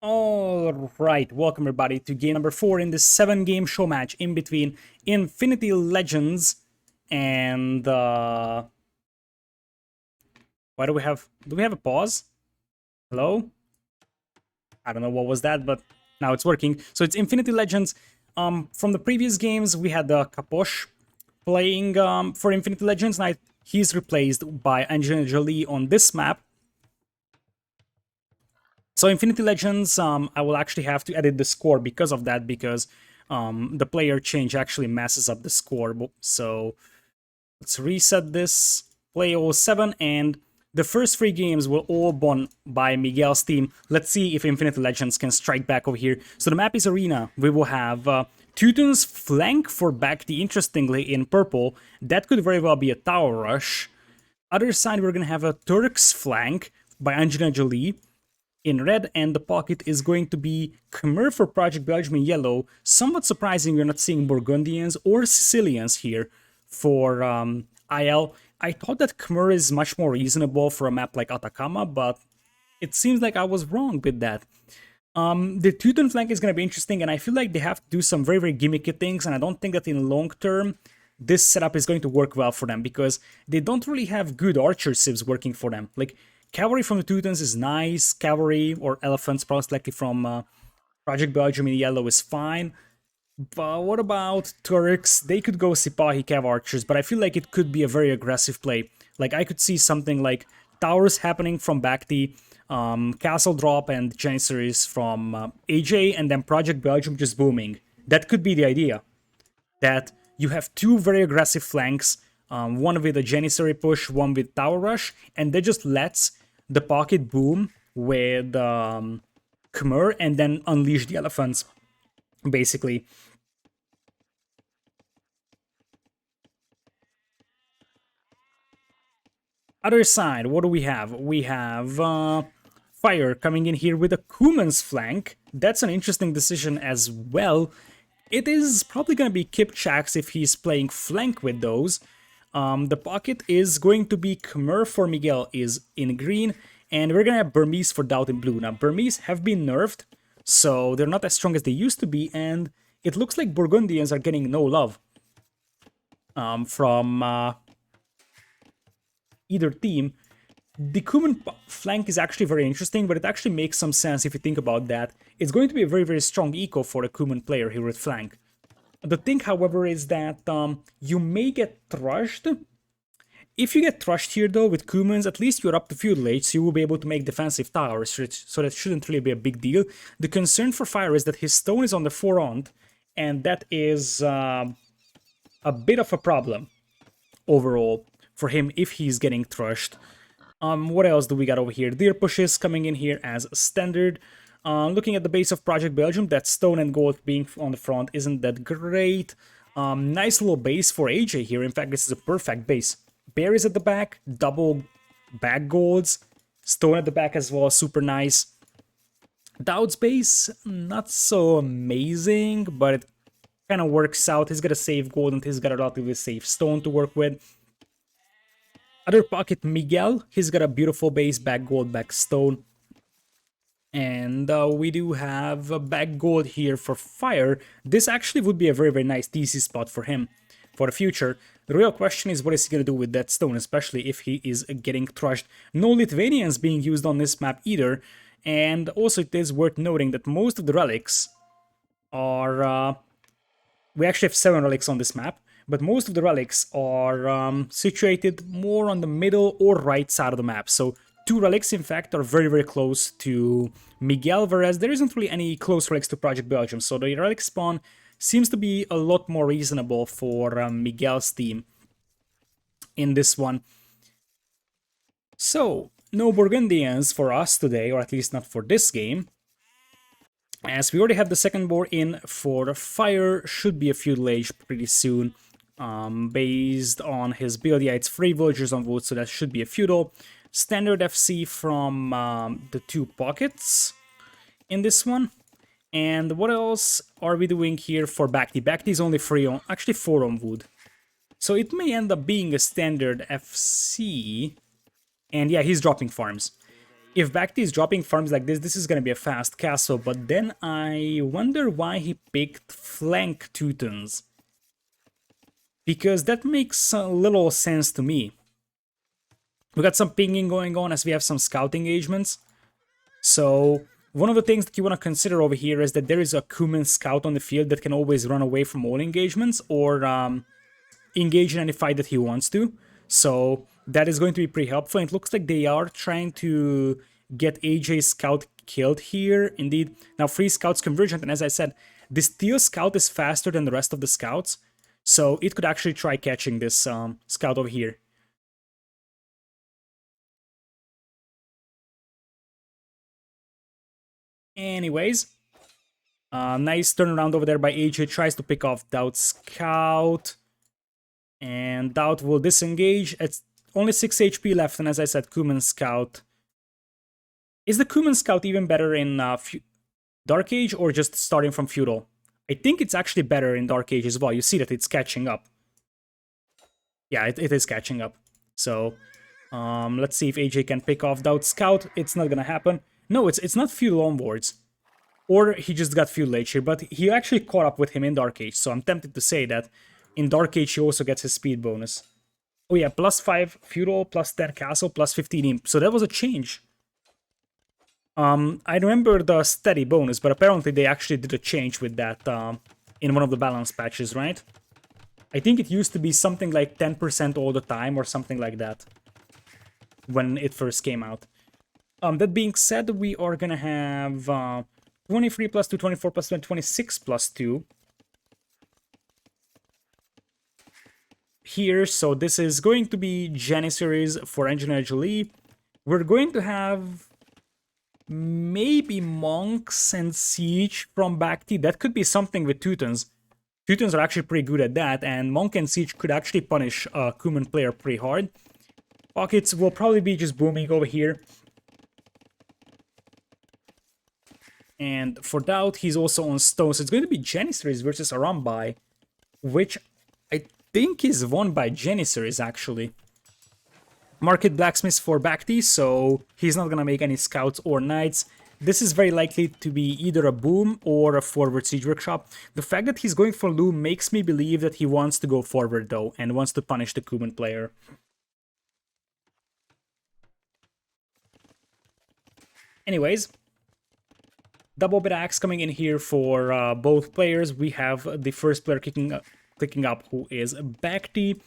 Alright, welcome everybody to game number 4 in this 7-game show match in between Infinity Legends and why do we have a pause? Hello? I don't know what was that, but now it's working. So it's Infinity Legends. From the previous games we had the Capoch playing for Infinity Legends, and he's replaced by Angelina Jolie on this map. So Infinity Legends, I will actually have to edit the score because of that, because the player change actually messes up the score. So let's reset this, play 07, and the first 3 games were all won by Miguel's team. Let's see if Infinity Legends can strike back over here. So the map is Arena. We will have Teuton's flank for BacT+, interestingly, in purple. That could very well be a tower rush. Other side, we're going to have a Turk's flank by Angelina Jolie in red, and the pocket is going to be Khmer for Project Belgium in yellow. Somewhat surprising we're not seeing Burgundians or Sicilians here for IL. I thought that Khmer is much more reasonable for a map like Atacama, but it seems like I was wrong with that. The Teuton flank is going to be interesting, and I feel like they have to do some very, very gimmicky things, and I don't think that in long term this setup is going to work well for them, because they don't really have good archer civs working for them. Like, cavalry from the Teutons is nice, cavalry or elephants, most likely from Project Belgium in yellow, is fine. But what about Turks? They could go Sipahi Cav archers, but I feel like it could be a very aggressive play. Like, I could see something like towers happening from BacT+, castle drop and Janissaries from AJ, and then Project Belgium just booming. That could be the idea. That you have 2 very aggressive flanks, one with a Janissary push, one with tower rush, and that just lets the pocket boom with Khmer and then unleash the elephants, basically. Other side, what do we have? We have Fire coming in here with a Kuman's flank. That's an interesting decision as well. It is probably going to be Kipchak's if he's playing flank with those. The pocket is going to be Khmer for Miguel is in green, and we're going to have Burmese for DauT in blue. Now, Burmese have been nerfed, so they're not as strong as they used to be, and it looks like Burgundians are getting no love from either team. The Kuman flank is actually very interesting, but it actually makes some sense if you think about that. It's going to be a very, very strong eco for a Kuman player here with flank. The thing, however, is that you may get thrashed. If you get thrashed here, though, with Kumans, at least you're up to feudal age, so you will be able to make defensive towers, so that shouldn't really be a big deal. The concern for Fire is that his stone is on the forefront, and that is a bit of a problem overall for him if he's getting thrashed. What else do we got over here? Deer pushes coming in here as standard. Looking at the base of Project Belgium, that stone and gold being on the front isn't that great. Nice little base for AJ here. In fact, this is a perfect base. Berries at the back, double back golds, stone at the back as well, super nice. DauT's base, not so amazing, but it kind of works out. He's got a safe gold and he's got a relatively safe stone to work with. Other pocket, Miguel, he's got a beautiful base, back gold, back stone. And we do have a back gold here for Fire. This actually would be a very, very nice TC spot for him for the future. The real question is, what is he going to do with that stone, especially if he is getting thrashed. No Lithuanians being used on this map either. And also it is worth noting that most of the relics are... we actually have 7 relics on this map, but most of the relics are situated more on the middle or right side of the map. So 2 relics, in fact, are very, very close to Miguel, whereas there isn't really any close relics to Project Belgium. So the relic spawn seems to be a lot more reasonable for Miguel's team in this one. So, no Burgundians for us today, or at least not for this game. As we already have the second board in for Fire, should be a feudal age pretty soon. Based on his build, yeah, it's 3 villagers on wood, so that should be a feudal. Standard FC from the 2 pockets in this one. And what else are we doing here for BacT+? BacT is only 3 on, actually 4 on wood. So it may end up being a standard FC. And yeah, he's dropping farms. If BacT is dropping farms like this is going to be a fast castle, but then I wonder why he picked flank Teutons. Because that makes a little sense to me. We got some pinging going on as we have some scout engagements. So one of the things that you want to consider over here is that there is a Cuman scout on the field that can always run away from all engagements or engage in any fight that he wants to. So that is going to be pretty helpful. And it looks like they are trying to get AJ's scout killed here. Indeed. Now 3 scouts convergent, and as I said, the steel scout is faster than the rest of the scouts. So it could actually try catching this scout over here. Anyways, nice turnaround over there by AJ. Tries to pick off DauT's scout. And DauT will disengage. It's only 6 HP left, and as I said, Cuman Scout. Is the Cuman Scout even better in Dark Age or just starting from Feudal? I think it's actually better in Dark Age as well. You see that it's catching up. Yeah, it is catching up. So, let's see if AJ can pick off DauT's Scout. It's not gonna happen. No, it's not Feudal onwards. Or he just got Feudal Age here, but he actually caught up with him in Dark Age, so I'm tempted to say that in Dark Age he also gets his speed bonus. Oh yeah, +5 Feudal, +10 Castle, +15 Imp, so that was a change. I remember the steady bonus, but apparently they actually did a change with that in one of the balance patches, right? I think it used to be something like 10% all the time or something like that when it first came out. That being said, we are gonna have 23 + 2, 24 + 2, 26 + 2 here. So this is going to be Janissaries for Engineer Jolie. We're going to have maybe Monks and Siege from BacT. That could be something with Teutons. Teutons are actually pretty good at that, and Monk and Siege could actually punish a Cuman player pretty hard. Pockets will probably be just booming over here. And for DauT, he's also on stone. So it's going to be Janissaries versus Arambai, which I think is won by Janissaries, actually. Market Blacksmith for BacT, so he's not going to make any scouts or knights. This is very likely to be either a boom or a forward siege workshop. The fact that he's going for loom makes me believe that he wants to go forward, though, and wants to punish the Cuman player. Anyways, double bit axe coming in here for both players. We have the first player clicking up, who is BacT.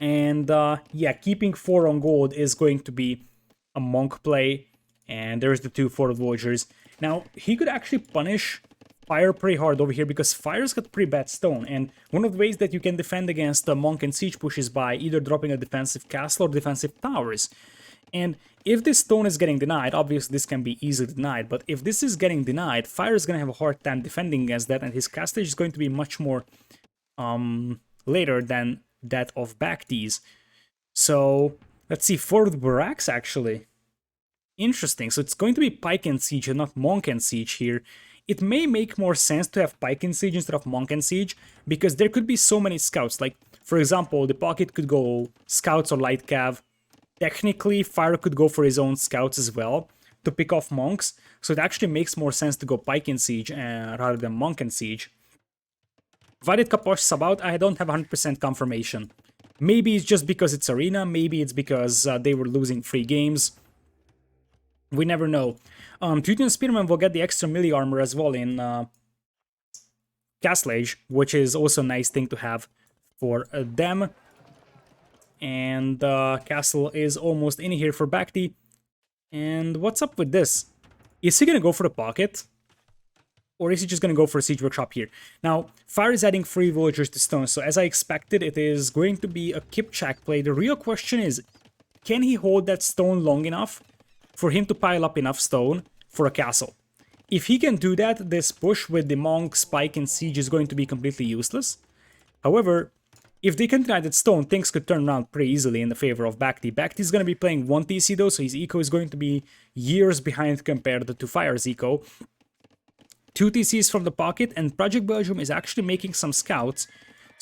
And yeah, keeping 4 on gold is going to be a Monk play. And there's the 2 Forward Voyagers. Now, he could actually punish Fire pretty hard over here because Fire's got pretty bad stone. And one of the ways that you can defend against the Monk and Siege push is by either dropping a defensive castle or defensive towers. And if this stone is getting denied, obviously this can be easily denied, but if this is getting denied, Fire is going to have a hard time defending against that, and his castage is going to be much more later than that of BacT's. So, let's see, Forward Barracks actually. Interesting, so it's going to be Pike and Siege and not Monk and Siege here. It may make more sense to have Pike and Siege instead of Monk and Siege, because there could be so many scouts. Like, for example, the pocket could go scouts or light cav. Technically, Fire could go for his own scouts as well to pick off monks, so it actually makes more sense to go Pike and Siege rather than Monk and Siege. Why did Capoch sub out? I don't have 100% confirmation. Maybe it's just because it's Arena, maybe it's because they were losing free games. We never know. Teuton Spearman will get the extra melee armor as well in Castle Age, which is also a nice thing to have for them. And Castle is almost in here for BacT. And what's up with this? Is he gonna go for the pocket? Or is he just gonna go for a siege workshop here? Now, Fire is adding 3 villagers to stone, so as I expected, it is going to be a Kipchak play. The real question is, can he hold that stone long enough for him to pile up enough stone for a castle? If he can do that, this push with the Monk, Spike, and Siege is going to be completely useless. However, if they can deny that stone, things could turn around pretty easily in the favor of BacT. BacT is going to be playing 1 TC though, so his eco is going to be years behind compared to Fire's eco. 2 TCs from the pocket, and Project Belgium is actually making some scouts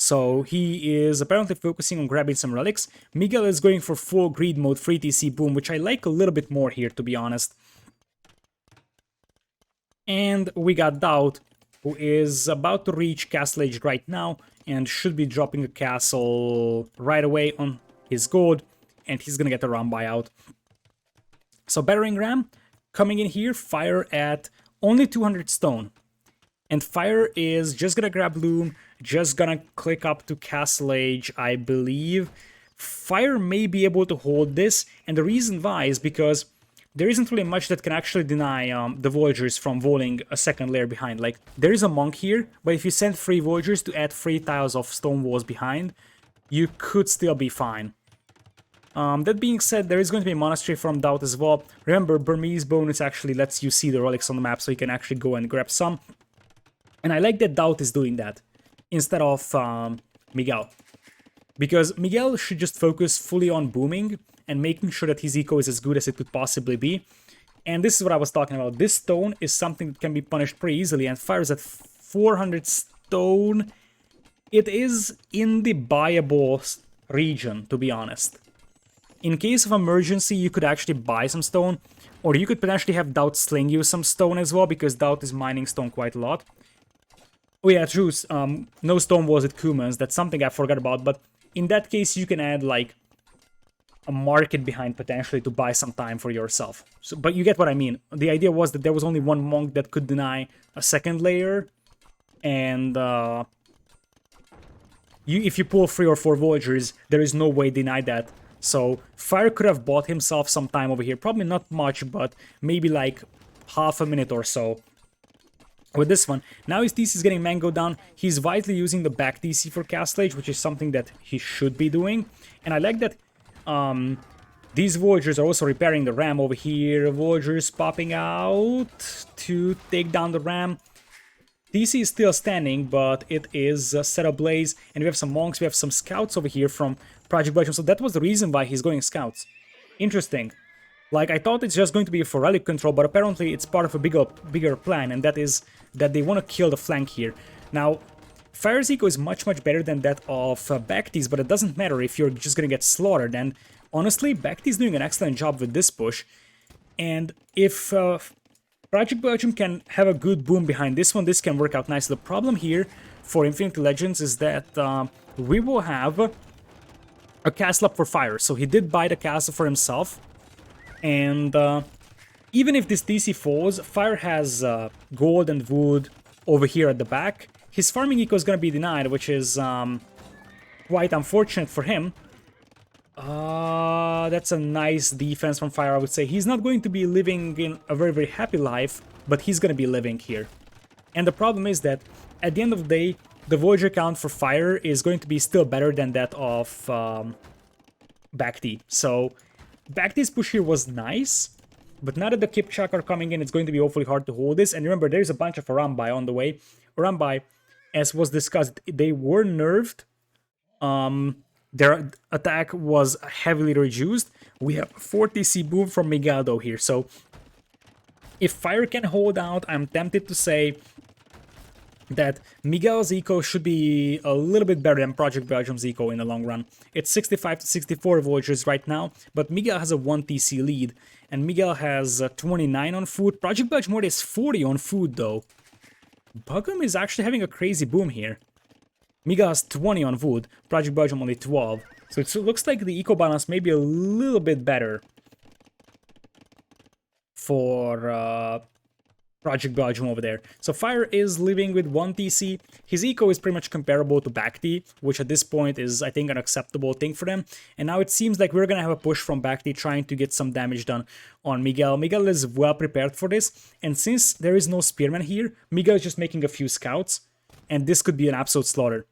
So he is apparently focusing on grabbing some relics. Miguel is going for full greed mode, free TC boom, which I like a little bit more here, to be honest. And we got DauT, who is about to reach Castle Age right now, and should be dropping a castle right away on his gold, and he's gonna get a ram buyout. So Battering Ram coming in here, fire at only 200 stone. And fire is just gonna grab Loom, just gonna click up to Castle Age, I believe. Fire may be able to hold this, and the reason why is because there isn't really much that can actually deny the Voyagers from walling a second layer behind. Like, there is a monk here, but if you send 3 Voyagers to add 3 tiles of stone walls behind, you could still be fine. That being said, there is going to be a monastery from DauT as well. Remember, Burmese bonus actually lets you see the relics on the map, so you can actually go and grab some. And I like that DauT is doing that instead of Miguel. Because Miguel should just focus fully on booming and making sure that his eco is as good as it could possibly be. And this is what I was talking about. This stone is something that can be punished pretty easily, and fires at 400 stone. It is in the buyable region, to be honest. In case of emergency, you could actually buy some stone, or you could potentially have DauT sling you some stone as well, because DauT is mining stone quite a lot. Oh yeah, true, no stone walls at Kumans, that's something I forgot about, but in that case you can add like a market behind potentially to buy some time for yourself. So, but you get what I mean. The idea was that there was only one monk that could deny a second layer, and if you pull 3 or 4 Voyagers, there is no way to deny that. So Fire could have bought himself some time over here, probably not much, but maybe like half a minute or so. With this one, now his TC is getting mango down. He's wisely using the back TC for Castle Age, which is something that he should be doing. And I like that these Voyagers are also repairing the ram over here. Voyagers popping out to take down the ram. TC is still standing, but it is set ablaze. And we have some monks, we have some scouts over here from Project Belgium. So that was the reason why he's going scouts. Interesting. Like, I thought it's just going to be for relic control, but apparently it's part of a bigger plan, and that is that they want to kill the flank here. Now, Fire's eco is much better than that of BacT+, but it doesn't matter if you're just gonna get slaughtered, and honestly, BacT is doing an excellent job with this push, and if Project Belgium can have a good boom behind this one, this can work out nicely. The problem here for Infinity Legends is that we will have a castle up for Fire, so he did buy the castle for himself. And even if this DC falls, Fire has gold and wood over here at the back. His farming eco is going to be denied, which is quite unfortunate for him. That's a nice defense from Fire, I would say. He's not going to be living in a very happy life, but he's going to be living here. And the problem is that at the end of the day, the Voyager count for Fire is going to be still better than that of BacT. So BacT's push here was nice, but now that the Capoch are coming in, it's going to be awfully hard to hold this. And remember, there's a bunch of Arambai on the way. Arambai, as was discussed, they were nerfed. Their attack was heavily reduced. We have 40C boom from Miguel though here. So if Fire can hold out, I'm tempted to say that Miguel's eco should be a little bit better than Project Belgium's eco in the long run. It's 65 to 64 Voyagers right now, but Miguel has a 1 TC lead, and Miguel has 29 on food. Project Belgium is 40 on food though. Bugum is actually having a crazy boom here. Miguel has 20 on wood, Project Belgium only 12. So it looks like the eco balance may be a little bit better for Project Belgium over there. So Fire is living with 1 TC. His eco is pretty much comparable to BacT, which at this point is, I think, an acceptable thing for them. And now it seems like we're gonna have a push from BacT trying to get some damage done on Miguel. Miguel is well prepared for this, and since there is no spearman here, Miguel is just making a few scouts, and this could be an absolute slaughter.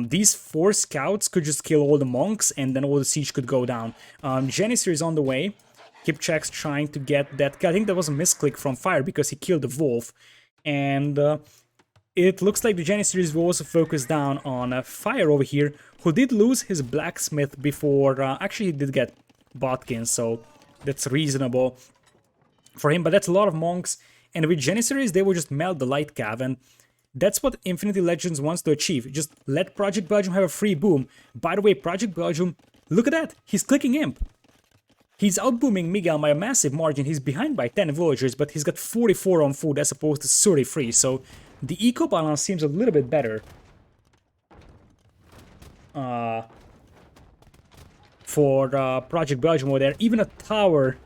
These 4 scouts could just kill all the monks, and then all the siege could go down. Janissary is on the way. Capoch's trying to get that. I think that was a misclick from Fire because he killed the wolf. And it looks like the Janissaries will also focus down on Fire over here, who did lose his blacksmith before. Actually, he did get Bodkin, so that's reasonable for him. But that's a lot of monks. And with Janissaries, they will just melt the light cav. And That's what Infinity Legends wants to achieve. Just let Project Belgium have a free boom. By the way, Project Belgium, look at that. He's clicking Imp. He's outbooming Miguel by a massive margin. He's behind by 10 villagers, but he's got 44 on food as opposed to 33. So the eco balance seems a little bit better. For Project Belgium over there. Even a tower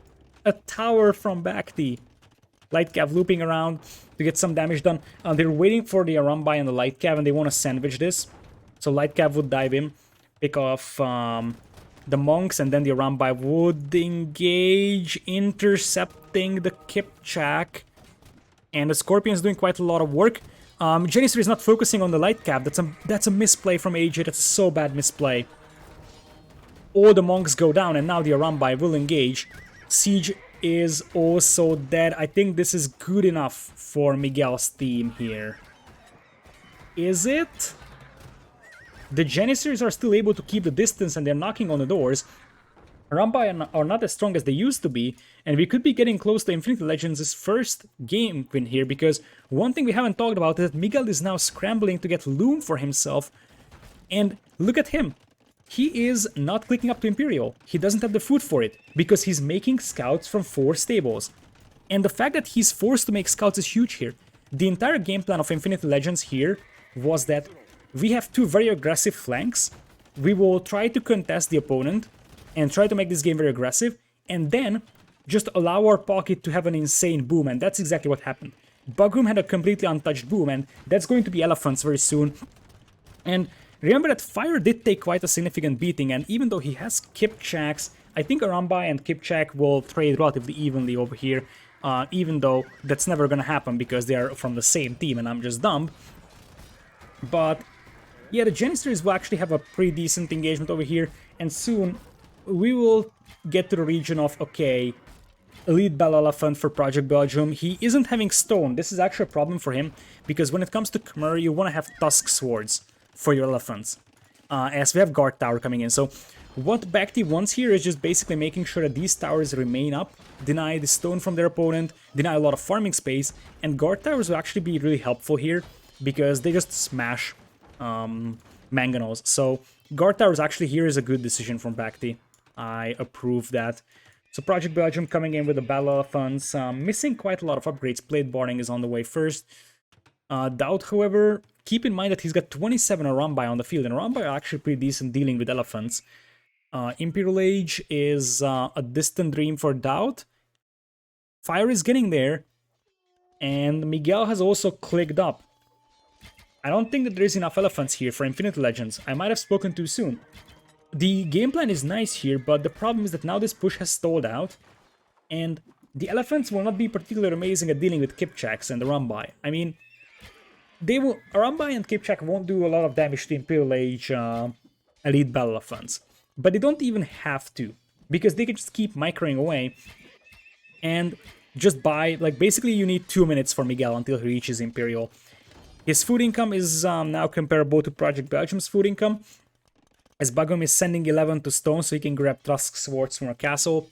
from BacT+. Light Cav looping around to get some damage done. They're waiting for the Arambai and the Light Cav, and they want to sandwich this. So Light Cav would dive in, pick off the monks, and then the Arambai would engage, intercepting the Capoch. And the Scorpion's doing quite a lot of work. Janissary is not focusing on the Light Cav. That's a misplay from AJ. That's a so bad misplay. All the monks go down, and now the Arambai will engage. Siege is also dead. I think this is good enough for Miguel's team here. Is it? The Janissaries are still able to keep the distance, and they're knocking on the doors. Arambai are not as strong as they used to be, and we could be getting close to Infinity Legends' first game win here, because one thing we haven't talked about is that Miguel is now scrambling to get Loom for himself, and look at him. He is not clicking up to Imperial. He doesn't have the food for it, because he's making scouts from 4 stables. And the fact that he's forced to make scouts is huge here. The entire game plan of Infinity Legends here was that we have 2 very aggressive flanks, we will try to contest the opponent, and try to make this game very aggressive, and then just allow our pocket to have an insane boom, and that's exactly what happened. Bugroom had a completely untouched boom, and that's going to be Elephants very soon. And remember that Fire did take quite a significant beating, and even though he has Capochs, I think Arambai and Capoch will trade relatively evenly over here, even though that's never gonna happen because they are from the same team and I'm just dumb. But yeah, the Janissaries will actually have a pretty decent engagement over here, and soon we will get to the region of, okay, Elite Bell Elephant for Project Belgium. He isn't having stone. This is actually a problem for him, because when it comes to Khmer, you want to have Tusk Swords for your elephants, as we have Guard Tower coming in. So what BacT wants here is just basically making sure that these towers remain up, deny the stone from their opponent, deny a lot of farming space, and Guard Towers will actually be really helpful here, because they just smash mangonels. So Guard Towers actually here is a good decision from BacT. I approve that. So Project Belgium coming in with the Battle Elephants, missing quite a lot of upgrades. Plate Boarding is on the way first. DauT, however, keep in mind that he's got 27 Arambai on the field, and Arambai are actually pretty decent dealing with elephants. Imperial Age is a distant dream for DauT. Fire is getting there, and Miguel has also clicked up. I don't think that there is enough elephants here for Infinity Legends. I might have spoken too soon. The game plan is nice here, but the problem is that now this push has stalled out, and the elephants will not be particularly amazing at dealing with Capochs and Arambai. I mean, Arambai and Capoch won't do a lot of damage to Imperial Age Elite Battle Elephants, but they don't even have to, because they can just keep microing away, and just buy, like, basically you need 2 minutes for Miguel until he reaches Imperial. His food income is now comparable to Project Belgium's food income, as Bugroom is sending 11 to stone so he can grab Tusk Swords from a castle.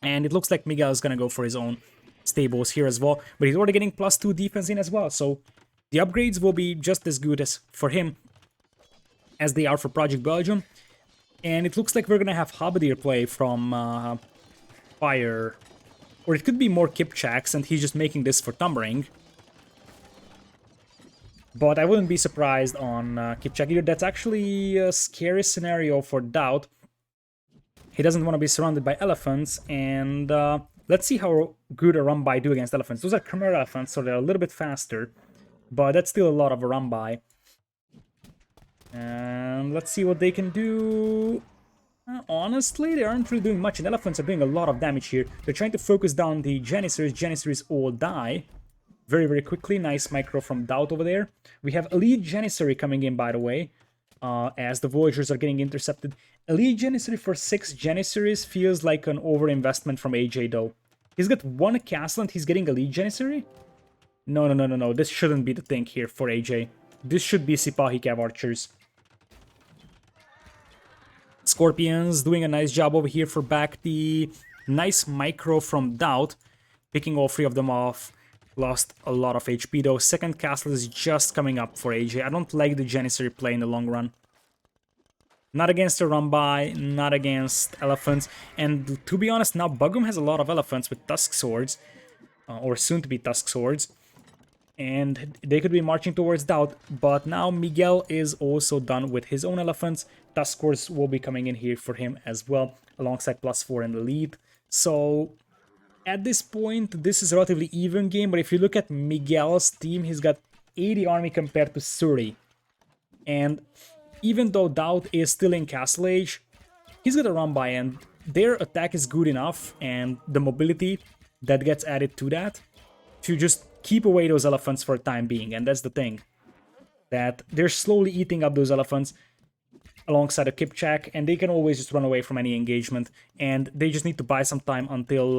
And it looks like Miguel is gonna go for his own stables here as well, but he's already getting +2 defense in as well, so the upgrades will be just as good as for him as they are for Project Belgium. And it looks like we're gonna have Halberdier play from Fire, or it could be more Capochs and he's just making this for Tumbering. But I wouldn't be surprised on Capoch either. That's actually a scary scenario for DauT. He doesn't want to be surrounded by elephants, and let's see how good Arambai do against elephants. Those are Khmer elephants, so they're a little bit faster, but that's still a lot of Arambai. And let's see what they can do. Honestly, they aren't really doing much, and elephants are doing a lot of damage here. They're trying to focus down the Janissaries. Janissaries all die very, very quickly. Nice micro from DauT over there. We have Elite Janissary coming in, by the way, as the Voyagers are getting intercepted. Elite Janissary for 6 Janissaries feels like an overinvestment from AJ, though. He's got 1 castle and he's getting Elite Janissary? No. This shouldn't be the thing here for AJ. This should be Sipahi Cav Archers. Scorpions doing a nice job over here for BacT. Nice micro from DauT, picking all 3 of them off. Lost a lot of HP though. Second castle is just coming up for AJ. I don't like the Janissary play in the long run. Not against the run-by, not against elephants. And to be honest, now Bagum has a lot of elephants with tusk swords. Or soon-to-be tusk swords. And they could be marching towards DauT. But now Miguel is also done with his own elephants. Tusk swords will be coming in here for him as well, alongside +4 in the lead. So at this point, this is a relatively even game. But if you look at Miguel's team, he's got 80 army compared to 30. And even though DauT is still in Castle Age, he's got a run-by, and their attack is good enough, and the mobility that gets added to that, to just keep away those elephants for the time being. And that's the thing, that they're slowly eating up those elephants alongside a Capoch, and they can always just run away from any engagement, and they just need to buy some time until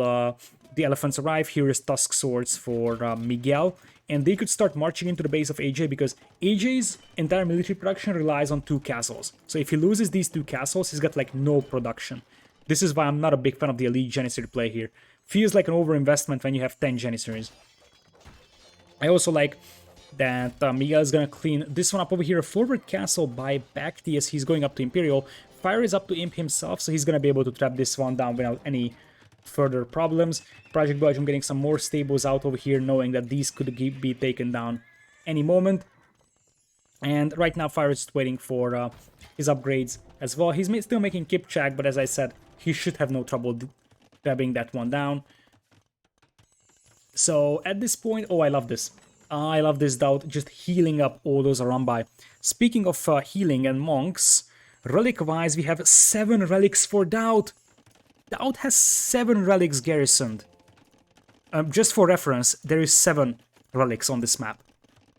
the elephants arrive. Here is Tusk Swords for Miguel, and they could start marching into the base of AJ, because AJ's entire military production relies on 2 castles. So if he loses these 2 castles, he's got like no production. This is why I'm not a big fan of the elite Janissary play here. Feels like an overinvestment when you have 10 Janissaries. I also like that Miguel is gonna clean this one up over here. A forward castle by BacT as he's going up to Imperial. Fire is up to Imp himself, so he's gonna be able to trap this one down without any further problems. Project Belgium getting some more stables out over here, knowing that these could be taken down any moment. And right now Fire is just waiting for his upgrades as well. He's still making Capoch, but as I said, he should have no trouble grabbing that one down. So at this point, oh, I love this. I love this DauT, just healing up all those around by. Speaking of healing and monks, relic-wise, we have 7 relics for DauT. DauT has 7 relics garrisoned. Just for reference, there is 7 relics on this map.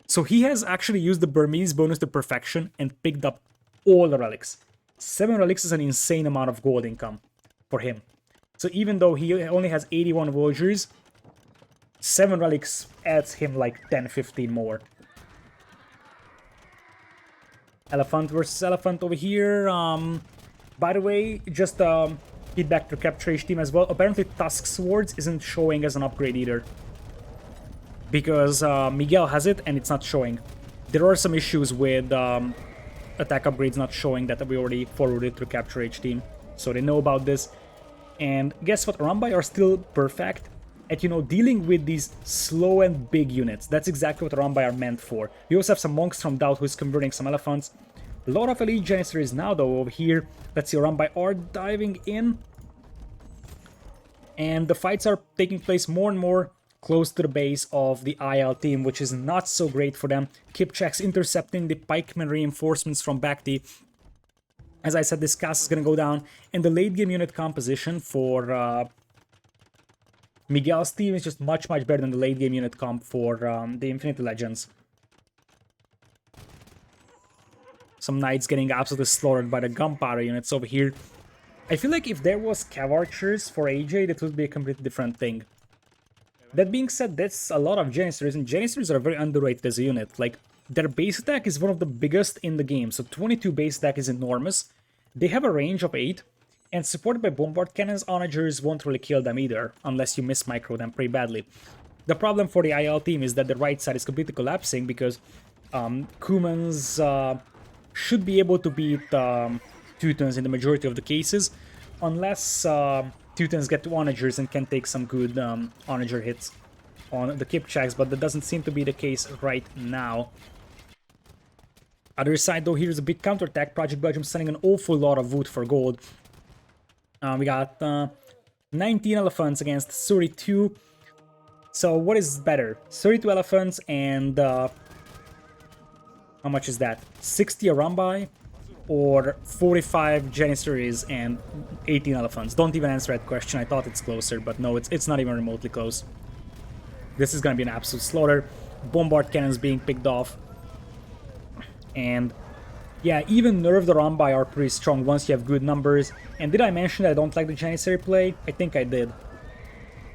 So he has actually used the Burmese bonus to perfection and picked up all the relics. 7 relics is an insane amount of gold income for him. So even though he only has 81 villagers, 7 relics adds him like 10-15 more. Elephant versus elephant over here. By the way, just feedback to Capture team as well. Apparently Tusk Swords isn't showing as an upgrade either, because Miguel has it and it's not showing. There are some issues with attack upgrades not showing that we already forwarded to Capture team, so they know about this. And guess what? Rambai are still perfect at, you know, dealing with these slow and big units. That's exactly what Rambai are meant for. We also have some monks from DauT who's converting some elephants. A lot of elite Janissaries now though over here. Let's see, Rambai are diving in. And the fights are taking place more and more close to the base of the IL team, which is not so great for them. Capoch's intercepting the pikeman reinforcements from BacT. As I said, this cast is going to go down, and the late game unit composition for Miguel's team is just much better than the late game unit comp for the Infinity Legends. Some knights getting absolutely slaughtered by the gunpowder units over here. I feel like if there was Cav Archers for AJ, that would be a completely different thing. That being said, that's a lot of Janissaries, and Janissaries are very underrated as a unit. Like, their base attack is one of the biggest in the game, so 22 base attack is enormous. They have a range of 8, and supported by bombard cannons, onagers won't really kill them either, unless you miss micro them pretty badly. The problem for the IL team is that the right side is completely collapsing, because Kumans should be able to beat Teutons in the majority of the cases, unless Teutons get to onagers and can take some good onager hits on the Capochs, but that doesn't seem to be the case right now. Other side though, here's a big counterattack. Project Belgium sending an awful lot of wood for gold. We got 19 elephants against 32. So what is better? 32 elephants and how much is that? 60 a run-by, or 45 Janissaries and 18 elephants? Don't even answer that question. I thought it's closer, but no, it's not even remotely close. This is gonna be an absolute slaughter. Bombard cannons being picked off. And yeah, even nerfed the run-by are pretty strong once you have good numbers. And did I mention that I don't like the Janissary play? I think I did.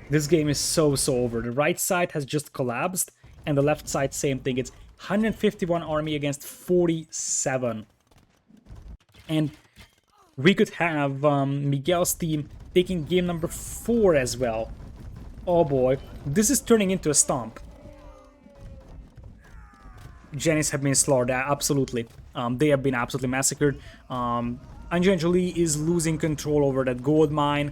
This game is so over. The right side has just collapsed, and the left side, same thing. It's 151 army against 47. And we could have Miguel's team taking game number 4 as well. Oh boy, this is turning into a stomp. Genis have been slaughtered, absolutely. They have been absolutely massacred. Anjali is losing control over that gold mine.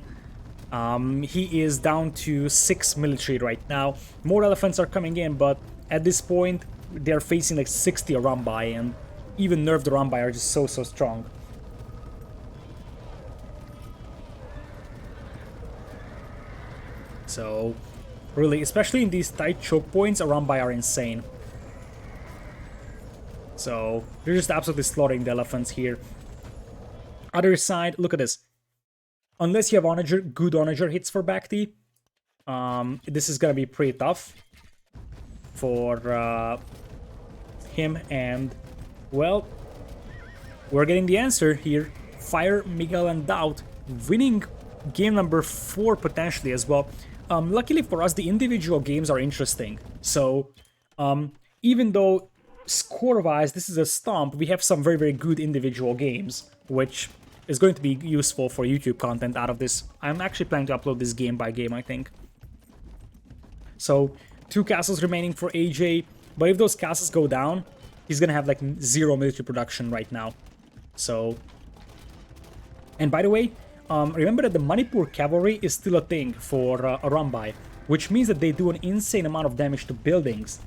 He is down to 6 military right now. More elephants are coming in, but at this point, they're facing like 60 Arambai, and even nerfed Arambai are just so strong. So, really, especially in these tight choke points, Arambai are insane. So, they're just absolutely slaughtering the elephants here. Other side, look at this. Unless you have onager, good onager hits for BacT, this is gonna be pretty tough for him. And, well, we're getting the answer here. Fire, Miguel, and DauT winning game number 4 potentially as well. Luckily for us, the individual games are interesting. So, even though score-wise this is a stomp, we have some very good individual games, which is going to be useful for YouTube content out of this. I'm actually planning to upload this game by game, I think. So, 2 castles remaining for AJ, but if those castles go down, he's gonna have like 0 military production right now. So, and by the way, remember that the Manipur cavalry is still a thing for Arambai, which means that they do an insane amount of damage to buildings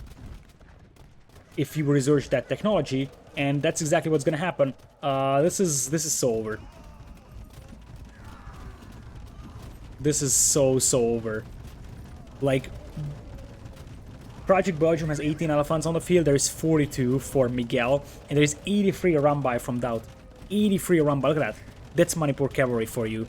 if you research that technology, and that's exactly what's gonna happen. This is so over. This is so over. Like, Project Belgium has 18 elephants on the field, there's 42 for Miguel, and there's 83 Arambai from DauT. 83 Arambai, look at that. That's Manipur cavalry for you.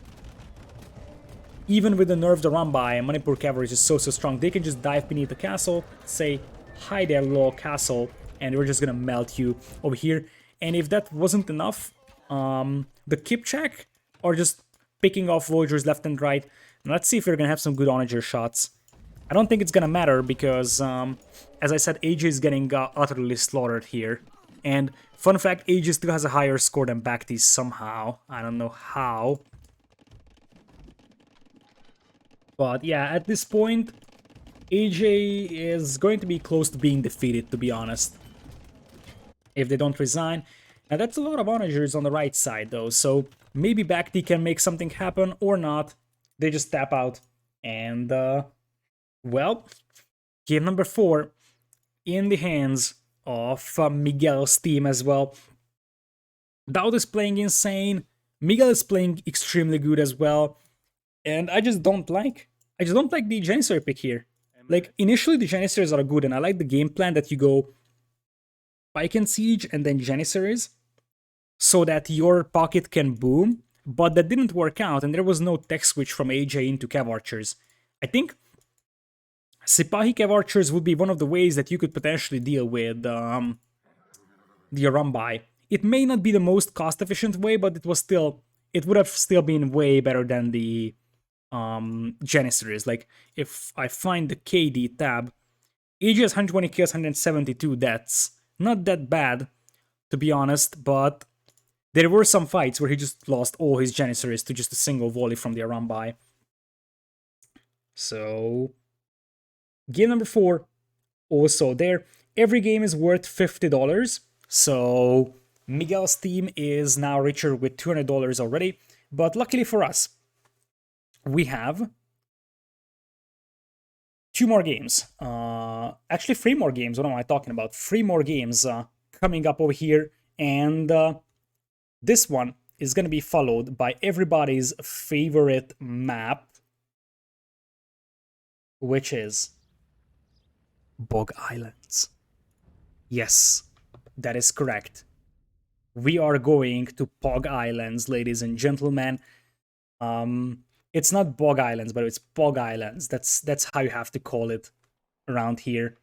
Even with the nerfed Arambai, Manipur cavalry is just so strong. They can just dive beneath the castle, say, hi there, little castle, and we're just gonna melt you over here. And if that wasn't enough, the Kipchak are just picking off villagers left and right. And let's see if we're gonna have some good onager shots. I don't think it's gonna matter because, as I said, AJ is getting utterly slaughtered here. And fun fact, AJ still has a higher score than BacT somehow. I don't know how. But yeah, at this point, AJ is going to be close to being defeated, to be honest, if they don't resign. Now that's a lot of onagers on the right side though, so maybe BacT can make something happen or not. They just tap out. And, well, game number 4 in the hands of Miguel's team as well. DauT is playing insane, Miguel is playing extremely good as well, and I just don't like the Janissary pick here. Like, initially the Janissaries are good, and I like the game plan that you go Pike and Siege and then Janissaries, so that your pocket can boom, but that didn't work out, and there was no tech switch from AJ into Cav Archers. I think Sipahi Cav Archers would be one of the ways that you could potentially deal with the Arambai. It may not be the most cost-efficient way, but it would have still been way better than the Janissaries. Like, if I find the KD tab, AJ has 120 kills, 172 deaths. Not that bad, to be honest, but there were some fights where he just lost all his Janissaries to just a single volley from the Arambai. So, game number 4, also there. Every game is worth $50, so Miguel's team is now richer with $200 already, but luckily for us, we have 2 more games. Actually, 3 more games. What am I talking about? 3 more games coming up over here, and this one is going to be followed by everybody's favorite map, which is Bog Islands. Yes, that is correct. We are going to Bog Islands, ladies and gentlemen. It's not Bog Islands, but it's Bog Islands. That's how you have to call it around here.